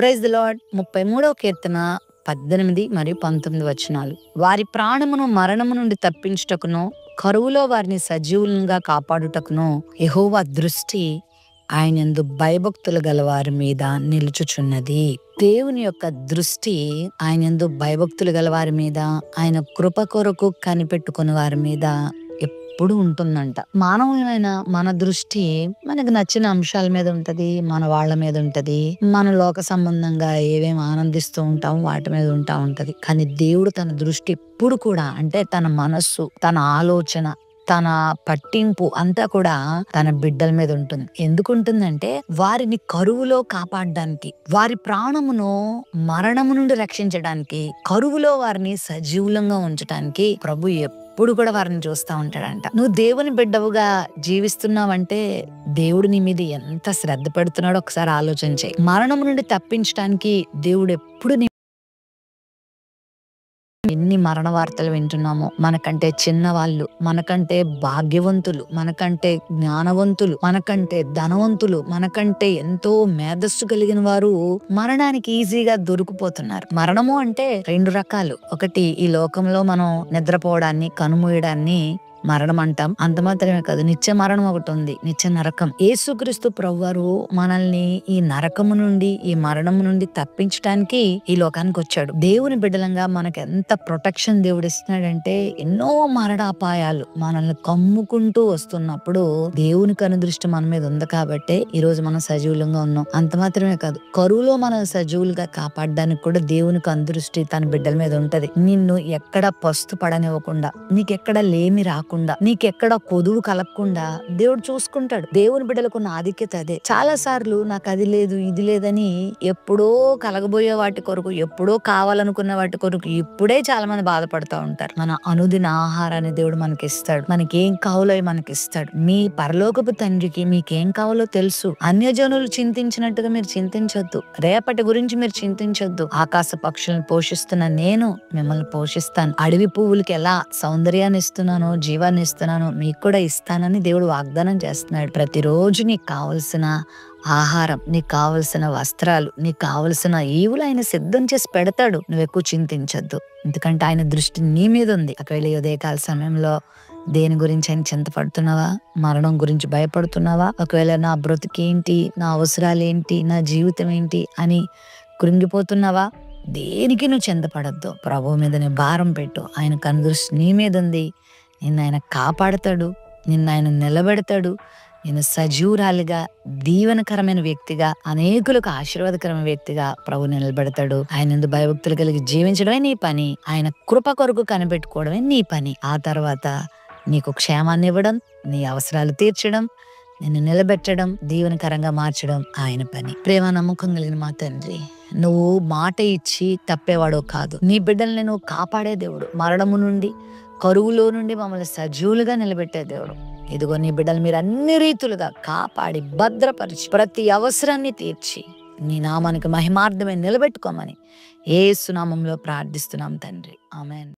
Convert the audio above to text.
Praise the lord. 33వ కీర్తన 18 మరియు 19 వచనాలు. వారి ప్రాణమును మరణము నుండి తప్పించుటకును, కరువులో వారిని సజీవులుగా కాపాడుటకును యెహోవా దృష్టి ఆయనందు భయభక్తులు గల వారి మీద నిలుచుచున్నది. దేవుని యొక్క దృష్టి ఆయనందు భయభక్తులు గల వారి మీద, ఆయన కృప కొరకు కనిపెట్టుకుని వారి మీద ఎప్పుడు ఉంటుందంట. మానవులైన మన దృష్టి మనకు నచ్చిన అంశాల మీద ఉంటది, మన వాళ్ళ మీద ఉంటది, మన లోక సంబంధంగా ఏవేమి ఆనందిస్తూ ఉంటాం వాటి మీద ఉంటా ఉంటది. కానీ దేవుడు తన దృష్టి ఎప్పుడు కూడా, అంటే తన మనస్సు, తన ఆలోచన, తన పట్టింపు అంతా కూడా తన బిడ్డల మీద ఉంటుంది. ఎందుకుంటుందంటే వారిని కరువులో కాపాడడానికి, వారి ప్రాణమును మరణము నుండి రక్షించడానికి, కరువులో వారిని సజీవులంగా ఉంచడానికి ప్రభు ఎప్పుడు కూడా వారిని చూస్తా ఉంటాడంట. నువ్వు దేవుని బిడ్డవుగా జీవిస్తున్నావంటే దేవుడు నీ మీద ఎంత శ్రద్ధ పెడుతున్నాడో ఒకసారి ఆలోచన చేయి. మరణం నుండి తప్పించడానికి దేవుడు ఎప్పుడు ఎన్ని మరణ వార్తలు వింటున్నామో, మనకంటే చిన్నవాళ్ళు, మనకంటే భాగ్యవంతులు, మనకంటే జ్ఞానవంతులు, మనకంటే ధనవంతులు, మనకంటే ఎంతో మేధస్సు కలిగిన వారు మరణానికి ఈజీగా దొరికిపోతున్నారు. మరణము అంటే 2 రకాలు. ఒకటి, ఈ లోకంలో మనం నిద్రపోవడాన్ని, కనుమూయడాన్ని మరణం అంటాం. అంత మాత్రమే కాదు, నిత్య మరణం ఒకటి ఉంది, నిత్య నరకం. యేసుక్రీస్తు ప్రభువారు మనల్ని ఈ నరకము నుండి, ఈ మరణం నుండి తప్పించడానికి ఈ లోకానికి వచ్చాడు. దేవుని బిడ్డలంగా మనకు ఎంత ప్రొటెక్షన్ దేవుడు ఇస్తున్నాడంటే, ఎన్నో మరణాపాయాలు మనల్ని కమ్ముకుంటూ వస్తున్నప్పుడు దేవుని కనుదృష్టి మన మీద ఉంది కాబట్టి ఈ రోజు మనం సజీవులంగా ఉన్నాం. అంత మాత్రమే కాదు, కరువులో మనం సజీవులుగా కాపాడడానికి కూడా దేవుని కనుదృష్టి తన బిడ్డల మీద ఉంటది. నిన్ను ఎక్కడ పస్తు పడనివ్వకుండా, నీకెక్కడ లేమి రాకుండా, నీకెక్కడ కొదువు కలగకుండా దేవుడు చూసుకుంటాడు. దేవుని బిడ్డలకు ఉన్న ఆధిక్యత అదే. చాలా సార్లు నాకు అది లేదు, ఇది లేదని ఎప్పుడో కలగబోయే వాటి కొరకు, ఎప్పుడో కావాలనుకున్న వాటి కొరకు ఇప్పుడే చాలా మంది బాధపడుతూ ఉంటారు. మన అనుదిన ఆహారాన్ని దేవుడు మనకి ఇస్తాడు. మనకేం కావాలో మనకి ఇస్తాడు. మీ పరలోకపు తండ్రికి మీకేం కావాలో తెలుసు. అన్యజనులు చింతించినట్టుగా మీరు చింతించొద్దు. రేపటి గురించి మీరు చింతించొద్దు. ఆకాశ పక్షులను పోషిస్తున్న నేను మిమ్మల్ని పోషిస్తాను. అడవి పువ్వులకి ఎలా సౌందర్యాన్ని ఇస్తున్నానో, జీవాన్ని ఇస్తున్నానో మీకు కూడా ఇస్తానని దేవుడు వాగ్దానం చేస్తున్నాడు. ప్రతిరోజు నీకు కావలసిన ఆహారం, నీకు కావలసిన వస్త్రాలు, నీకు కావలసిన ఈవులు ఆయన సిద్ధం చేసి పెడతాడు. నువ్వు ఎక్కువ చింతించొద్దు, ఎందుకంటే ఆయన దృష్టి నీ మీద ఉంది. ఒకవేళ ఉదయకాల సమయంలో దేని గురించి ఆయన చింతపడుతున్నావా? మరణం గురించి భయపడుతున్నావా? ఒకవేళ నా బ్రతుకేంటి, నా అవసరాలేంటి, నా జీవితం ఏంటి అని కృంగిపోతున్నావా? దేనికి నువ్వు చింతపడద్దు. ప్రభు మీద నీ భారం పెట్టు. ఆయన కనుదృష్టి నీ మీద ఉంది. నిన్ను ఆయన కాపాడతాడు, నిన్ను ఆయన నిలబెడతాడు. నేను సజీవురాలిగా, దీవెనకరమైన వ్యక్తిగా, అనేకులకు ఆశీర్వాదకరమైన వ్యక్తిగా ప్రభు నిలబెడతాడు. ఆయన భయభక్తులు కలిగి జీవించడమే నీ పని. ఆయన కృప కొరకు కనిపెట్టుకోవడమే నీ పని. ఆ తర్వాత నీకు క్షేమాన్ని ఇవ్వడం, నీ అవసరాలు తీర్చడం, నిన్ను నిలబెట్టడం, దీవెనకరంగా మార్చడం ఆయన పని. ప్రేమ నమ్మకం కలిగిన మా తండ్రి, నువ్వు మాట ఇచ్చి తప్పేవాడో కాదు. నీ బిడ్డల్ని నువ్వు కాపాడే దేవుడు. మరణము నుండి, కరువులో నుండి మమ్మల్ని సజీవులుగా నిలబెట్టే దేవుడు. ఇదిగో నీ బిడ్డలు మీరు అన్ని రీతులుగా కాపాడి, భద్రపరిచి, ప్రతి అవసరాన్ని తీర్చి నీ నామానికి మహిమార్థమే నిలబెట్టుకోమని యేసు నామంలో ప్రార్థిస్తున్నాం తండ్రి. ఆమేన్.